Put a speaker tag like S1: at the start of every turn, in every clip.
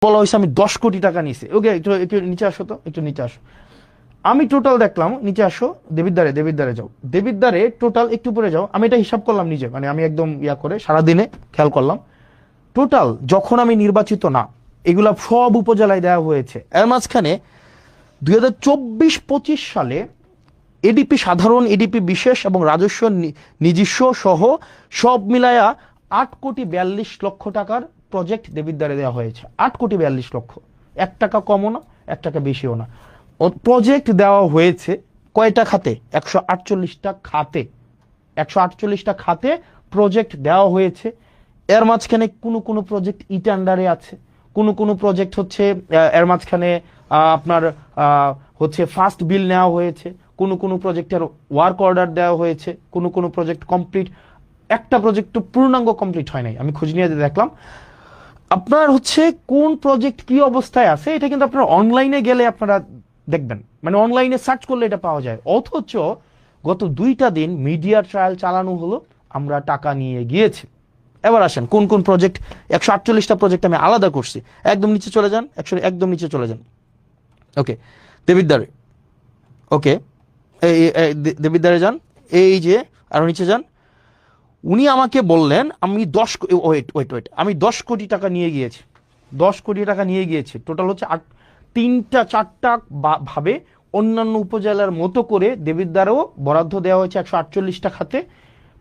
S1: বলা হয়েছে আমি 10 কোটি টাকা নিছি। ওকে, একটু নিচে আসো তো, একটু নিচে আসো। আমি টোটাল দেখলাম, নিচে আসো, দেবিদ্বারে যাও, দেবিদ্বারে টোটাল একটু পরে যাও। আমি এটা হিসাব করলাম নিজে, মানে আমি একদম ইয়া করে সারাদিনে খেয়াল করলাম টোটাল যখন আমি নির্বাচিত না, এগুলা সব উপজেলায় দেওয়া হয়েছে। এর মাঝখানে 2024-25 সালে এডিপি সাধারণ, এডিপি বিশেষ এবং রাজস্ব নিজস্ব সহ সব মিলায়া 8,42,00,000 টাকার প্রজেক্ট দেবিদ্বারে দেওয়া হয়েছে। 8,42,00,000, 1 টাকা কমও না, 1 টাকা বেশিও না। প্রজেক্ট দেওয়া হয়েছে কয়টা খাতে? 148টা খাতে। 148টা খাতে প্রজেক্ট দেওয়া হয়েছে। এর মাঝখানে কোনো প্রজেক্ট ইটান্ডারে আছে, কোনো প্রজেক্ট হচ্ছে এর মাঝখানে আপনার হচ্ছে ফার্স্ট বিল নেওয়া হয়েছে, কোনো প্রজেক্টের ওয়ার্ক অর্ডার দেওয়া হয়েছে, কোনো প্রজেক্ট কমপ্লিট, একটা প্রজেক্ট তো পূর্ণাঙ্গ কমপ্লিট হয় নাই। আমি খোঁজ নিয়ে দেখলাম আপনার হচ্ছে কোন প্রজেক্ট কি অবস্থায় আছে, এটা কিন্তু আপনার অনলাইনে গেলে আপনারা দেখবেন, মানে অনলাইনে সার্চ করলে এটা পাওয়া যায়। অথচ গত 2টা দিন মিডিয়া ট্রায়াল চালানো হলো, আমরা টাকা নিয়ে গিয়েছি। এবার আসেন কোন প্রজেক্ট। 148টা প্রজেক্ট আমি আলাদা করছি। একদম নিচে চলে যান, একদম নিচে চলে যান। ওকে, দেবিদ্বারে, ওকে, দেবিদ্বারে যান, এই যে আরো নিচে যান। উনি আমাকে বললেন আমি 10 কোটি টাকা নিয়ে গিয়েছি। 10 কোটি টাকা নিয়ে গিয়েছি। টোটাল হচ্ছে 3-4টা ভাবে অন্যান্য উপজেলার মতো করে দেবিদ্বারেও বরাদ্দ দেওয়া হয়েছে 148টা খাতে,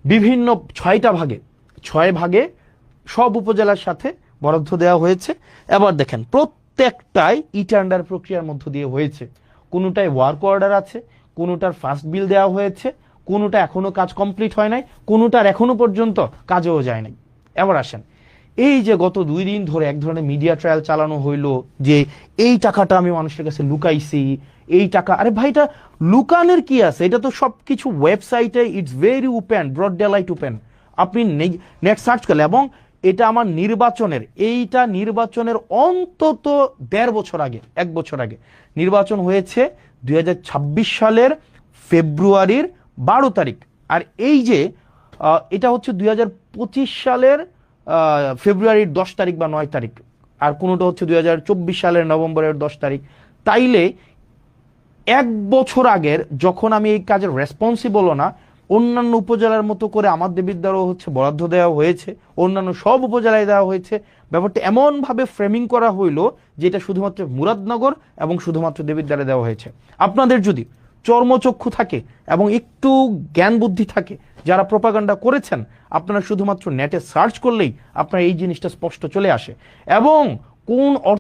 S1: বিভিন্ন 6 ভাগে সব উপজেলার সাথে বরাদ্দ দেওয়া হয়েছে। এবার দেখেন প্রত্যেকটাই টেন্ডার প্রক্রিয়ার মধ্য দিয়ে হয়েছে। কোনোটায় ওয়ার্ক অর্ডার আছে, কোনোটার ফার্স্ট বিল দেওয়া হয়েছে, কোনোটা এখনো কাজ কমপ্লিট হয় নাই, কোনোটার এখনো পর্যন্ত কাজেও যায় নাই। এবার আসেন, এই যে গত 2 দিন ধরে এক ধরনের মিডিয়া ট্রায়াল চালানো হইলো যে এই টাকাটা আমি মানুষের কাছে লুকাইছি, এই টাকা, আরে ভাই এটা লুকানোর কি আছে? এটা তো সবকিছু ওয়েবসাইটে, it's very open, broad daylight open. আপনি নেট সার্চ করলে, এবং এটা আমার নির্বাচনের অন্তত 1.5 বছর আগে, 1 বছর আগে নির্বাচন হয়েছে 2026 সালের ফেব্রুয়ারির 12 তারিখ। আর এই যে এটা হচ্ছে 2025 সালের ফেব্রুয়ারির 10 তারিখ বা 9 তারিখ, আর কোনোটা হচ্ছে 2024 সালের নভেম্বরের 10 তারিখ। তাইলে 1 বছর আগের, যখন আমি এই কাজের রেসপন্সিবলও না, অন্যান্য উপজেলার মতো করে আমার দেবিদ্বারও হচ্ছে বরাদ্দ দেওয়া হয়েছে, অন্যান্য সব উপজেলায় দেওয়া হয়েছে। ব্যাপারটা এমনভাবে ফ্রেমিং করা হইলো যে এটা শুধুমাত্র মুরাদনগর এবং শুধুমাত্র দেবিদ্বারে দেওয়া হয়েছে। আপনাদের যদি চর্মচক্ষু থাকে এবং একটু জ্ঞান বুদ্ধি থাকে, যারা প্রপাগান্ডা করেছেন, আপনারা শুধুমাত্র নেটে সার্চ করলেই আপনার এই জিনিসটা স্পষ্ট চলে আসে। এবং কোন